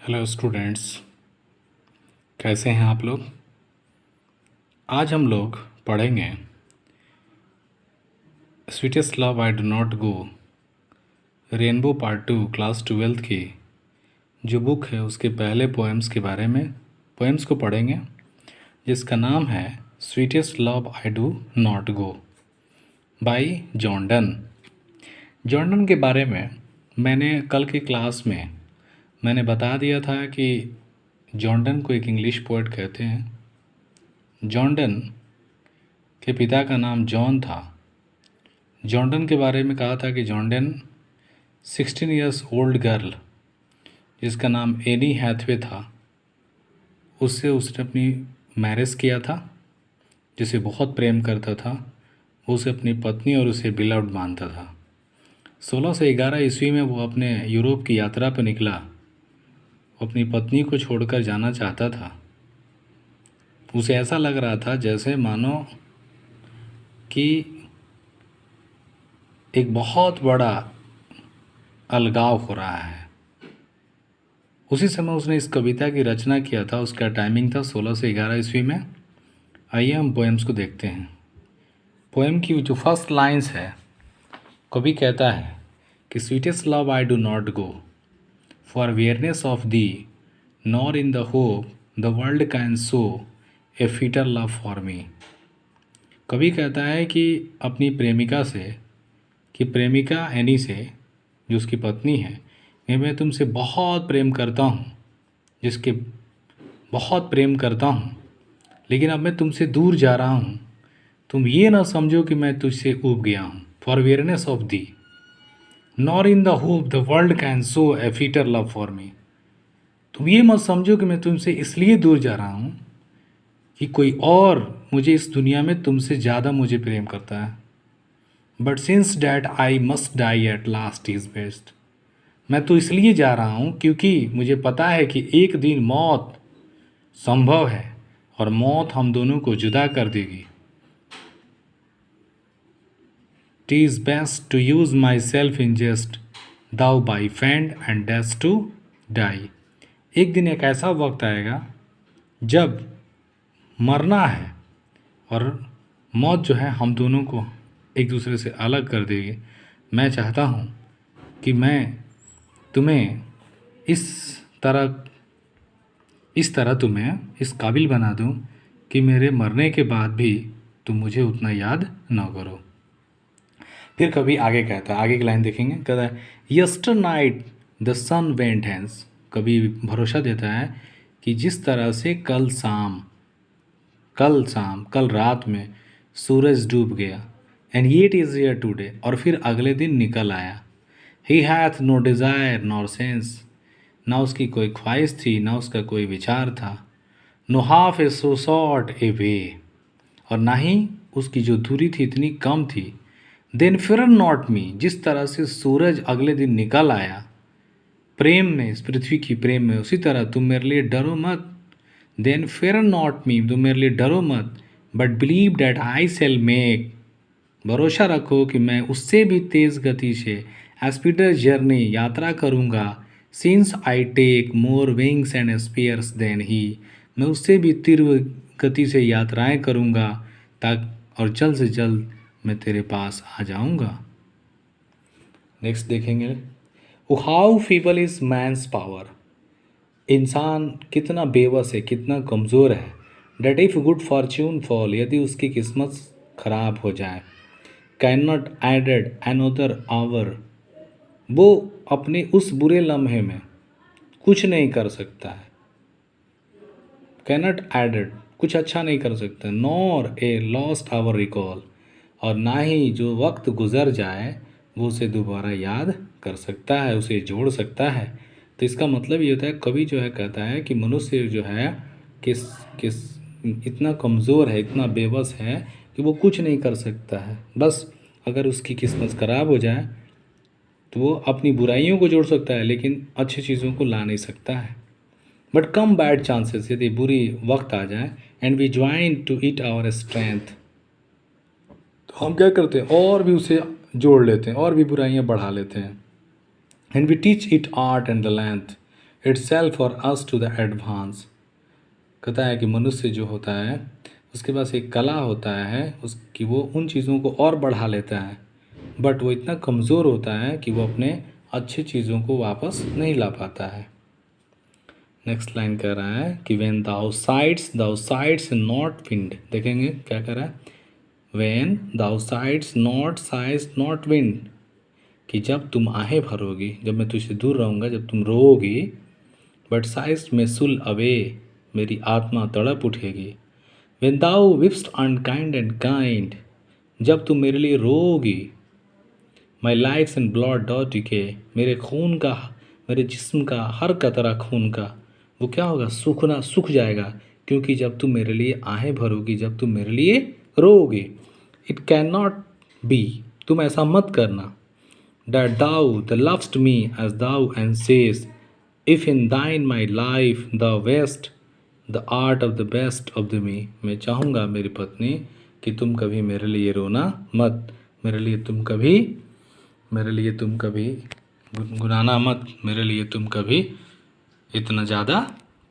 Hello students, कैसे हैं आप लोग। आज हम लोग पढ़ेंगे sweetest love I do not go, rainbow part 2 class 12 की जो बुक है उसके पहले पोएम्स के बारे में। पोएम्स को पढ़ेंगे जिसका नाम है sweetest love I do not go bye John Donne. John Donne के बारे में मैंने कल की क्लास में मैंने बता दिया था कि जॉन डन को एक इंग्लिश पोएट कहते हैं। जॉन डन के पिता का नाम जॉन था। जॉन डन के बारे में कहा था कि John Donne 16 years old girl जिसका नाम एनी हैथवे था, उससे उसने अपनी मैरिज किया था, जिसे बहुत प्रेम करता था। वो उसे अपनी पत्नी और उसे बिलव्ड मानता था। 1611 ईस्वी में वो अपने यूरोप की यात्रा पर निकला। वो अपनी पत्नी को छोड़कर जाना चाहता था। उसे ऐसा लग रहा था जैसे मानो कि एक बहुत बड़ा अलगाव हो रहा है। उसी समय उसने इस कविता की रचना किया था। उसका टाइमिंग था 16 से 11 ईस्वी में। आइए हम पोएम्स को देखते हैं। पोएम की जो फर्स्ट लाइंस है, कवि कहता है कि sweetest love I do not go for weariness of thee, nor in the hope the world can show a fitter love for me. कवि कहता है कि अपनी प्रेमिका से, कि प्रेमिका एनी से जो उसकी पत्नी है, कि मैं तुमसे बहुत प्रेम करता हूँ, जिसके बहुत प्रेम करता हूँ, लेकिन अब मैं तुमसे दूर जा रहा हूँ। तुम ये ना समझो कि मैं तुझसे ऊब गया हूँ। For weariness of thee, nor in the hope the world can show a fitter love for me. तुम ये मत समझो कि मैं तुमसे इसलिए दूर जा रहा हूँ कि कोई और मुझे इस दुनिया में तुमसे ज़्यादा मुझे प्रेम करता है। But since that I must die at last is best. मैं तो इसलिए जा रहा हूँ क्योंकि मुझे पता है कि एक दिन मौत संभव है और मौत हम दोनों को जुदा कर देगी। Tease best to use my self in जेस्ट, thou by fanned and dash to die. एक दिन एक ऐसा वक्त आएगा जब मरना है और मौत जो है हम दोनों को एक दूसरे से अलग कर देगी। मैं चाहता हूँ कि मैं तुम्हें इस तरह तुम्हें इस काबिल बना दूँ कि मेरे मरने के बाद भी तुम मुझे उतना याद न करो। फिर कभी आगे कहता है, आगे की लाइन देखेंगे, कहता है yesternight the sun went hence. कभी भरोसा देता है कि जिस तरह से कल रात में सूरज डूब गया, and yet is here today, और फिर अगले दिन निकल आया। He hath no desire nor sense, ना उसकी कोई ख्वाहिश थी ना उसका कोई विचार था। नो हाफ ए सो शॉर्ट ए वे, और ना ही उसकी जो दूरी थी इतनी कम थी। देन फियर नॉट मी, जिस तरह से सूरज अगले दिन निकल आया प्रेम में, इस पृथ्वी की प्रेम में, उसी तरह तुम मेरे लिए डरो मत। देन फियर नॉट मी, तुम मेरे लिए डरो मत, but believe that I shall make, भरोसा रखो कि मैं उससे भी तेज़ गति से एस्पीडर जर्नी यात्रा करूँगा। Since I take more wings and spurs than he, मैं उससे भी तीव्र गति से यात्राएं करूँगा और जल्द से जल्द मैं तेरे पास आ जाऊँगा। नेक्स्ट देखेंगे, how feeble is man's power, इंसान कितना बेबस है, कितना कमज़ोर है। That if good fortune fall, यदि उसकी किस्मत खराब हो जाए। Can not add another hour, वो अपने उस बुरे लम्हे में कुछ नहीं कर सकता है। कैन नॉट एडेड, कुछ अच्छा नहीं कर सकता। Nor a lost hour recall, और ना ही जो वक्त गुजर जाए वो उसे दोबारा याद कर सकता है, उसे जोड़ सकता है। तो इसका मतलब ये होता है, कवि जो है कहता है कि मनुष्य जो है किस किस इतना कमज़ोर है, इतना बेबस है कि वो कुछ नहीं कर सकता है। बस अगर उसकी किस्मत ख़राब हो जाए तो वो अपनी बुराइयों को जोड़ सकता है लेकिन अच्छी चीज़ों को ला नहीं सकता है। बट कम बैड चांसेस, यदि बुरी वक्त आ जाए, and we join to it our strength, तो हम क्या करते हैं और भी उसे जोड़ लेते हैं और भी बुराइयां बढ़ा लेते हैं। And we teach it art and the length, itself for us to the advance। कहता है कि मनुष्य जो होता है उसके पास एक कला होता है उसकी, वो उन चीज़ों को और बढ़ा लेता है, बट वो इतना कमज़ोर होता है कि वो अपने अच्छी चीज़ों को वापस नहीं ला पाता है। नेक्स्ट लाइन कह रहा है कि when thou sigh'st not wind, देखेंगे क्या कह रहा है, when thou sigh'st not sighs not wind, कि जब तुम आहें भरोगी, जब मैं तुझसे दूर रहूँगा, जब तुम रोओगी, बट साइज में सुल अवे, मेरी आत्मा तड़प उठेगी। When thou weep'st unkind and kind, जब तुम मेरे लिए रोओगी, my life and blood doth decay, मेरे खून का, मेरे जिस्म का हर कतरा खून का वो क्या होगा, सूखना, सूख जाएगा, क्योंकि जब तुम मेरे लिए आहें भरोगी, जब तुम मेरे लिए रोओगे। इट कैन नॉट बी, तुम ऐसा मत करना, that thou the lovest me as thou and says, if in thine my life the best, the art of the best of the me। मैं चाहूँगा मेरी पत्नी कि तुम कभी मेरे लिए रोना मत, मेरे लिए तुम कभी गुनगुनाना मत, मेरे लिए तुम कभी इतना ज़्यादा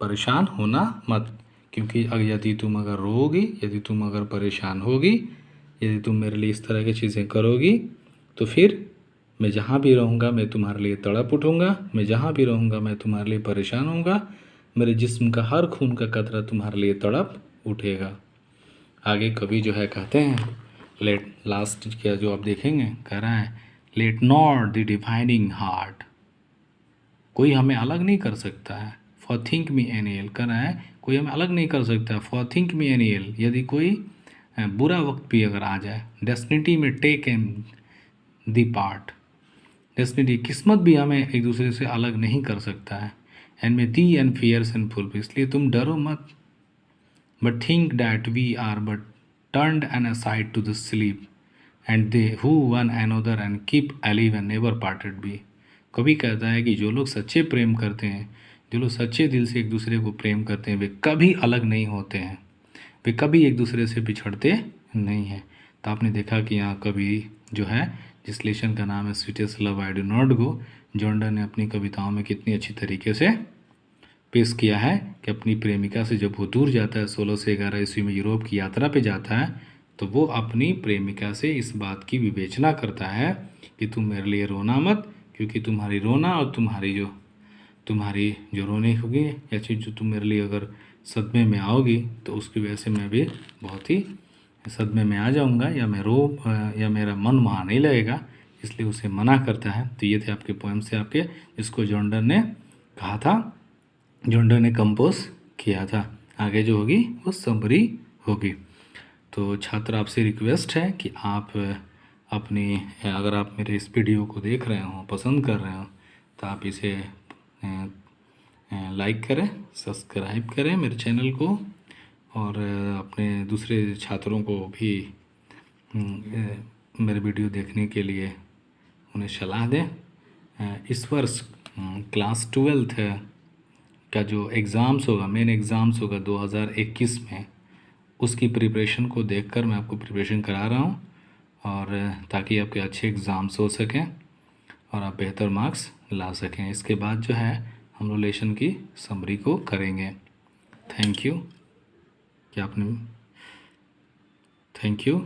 परेशान होना मत, क्योंकि यदि तुम अगर रोओगी, यदि तुम अगर परेशान होगी, यदि तुम मेरे लिए इस तरह की चीज़ें करोगी, तो फिर मैं जहाँ भी रहूँगा मैं तुम्हारे लिए तड़प उठूँगा, मैं जहाँ भी रहूँगा मैं तुम्हारे लिए परेशान होऊंगा, मेरे जिस्म का हर खून का कतरा तुम्हारे लिए तड़प उठेगा। आगे कवि जो है कहते हैं, लेट, लास्ट क्या जो आप देखेंगे कह रहा है, let not the divining heart, कोई हमें अलग नहीं कर सकता है, फॉर थिंक मी एनियल, कह रहा है कोई हमें अलग नहीं कर सकता है, फॉर थिंक मी एनियल, यदि कोई बुरा वक्त भी अगर आ जाए, डेस्टिनी में टेक एम दी पार्ट, डेस्टिनी किस्मत भी हमें एक दूसरे से अलग नहीं कर सकता है, and may the end fierce and full, इसलिए तुम डरो मत, but think that we are but turned and aside to the sleep, and they who one another and keep alive and never parted be. कभी कहता है कि जो लोग सच्चे प्रेम करते हैं, जो लोग सच्चे दिल से एक दूसरे को प्रेम करते हैं, वे कभी अलग नहीं होते हैं, वे कभी एक दूसरे से बिछड़ते नहीं हैं। तो आपने देखा कि यहाँ कभी जो है, जिस लेशन का नाम है sweetest love I do not go, Jordan ने अपनी कविताओं में कितनी अच्छी तरीके से पेश किया है कि अपनी प्रेमिका से जब वो दूर जाता है, 16 से 11 ईस्वी में यूरोप की यात्रा पे जाता है, तो वो अपनी प्रेमिका से इस बात की विवेचना करता है कि तुम मेरे लिए रोना मत, क्योंकि तुम्हारी रोना और तुम्हारी जो रोने होगी या चीज़ जो तुम मेरे लिए अगर सदमे में आओगी, तो उसकी वजह से मैं भी बहुत ही सदमे में आ जाऊंगा, या मेरा मन वहाँ नहीं लगेगा, इसलिए उसे मना करता है। तो ये थे आपके पोएम से आपके, जिसको जॉर्डन ने कहा था, जॉर्डन ने कंपोज किया था। आगे जो होगी वो समरी होगी। तो छात्र आपसे रिक्वेस्ट है कि आप अगर आप मेरे इस वीडियो को देख रहे हो, पसंद कर रहे हो, तो आप इसे लाइक करें, सब्सक्राइब करें मेरे चैनल को, और अपने दूसरे छात्रों को भी मेरे वीडियो देखने के लिए उन्हें सलाह दें। इस वर्ष क्लास 12th का जो एग्ज़ाम्स होगा, मेन एग्ज़ाम्स होगा 2021 में, उसकी प्रिपरेशन को देखकर मैं आपको प्रिपरेशन करा रहा हूँ, और ताकि आपके अच्छे एग्ज़ाम्स हो सकें और आप बेहतर मार्क्स ला सकें। इसके बाद जो है हम लोग लेशन की समरी को करेंगे। Thank you,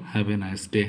have a nice day.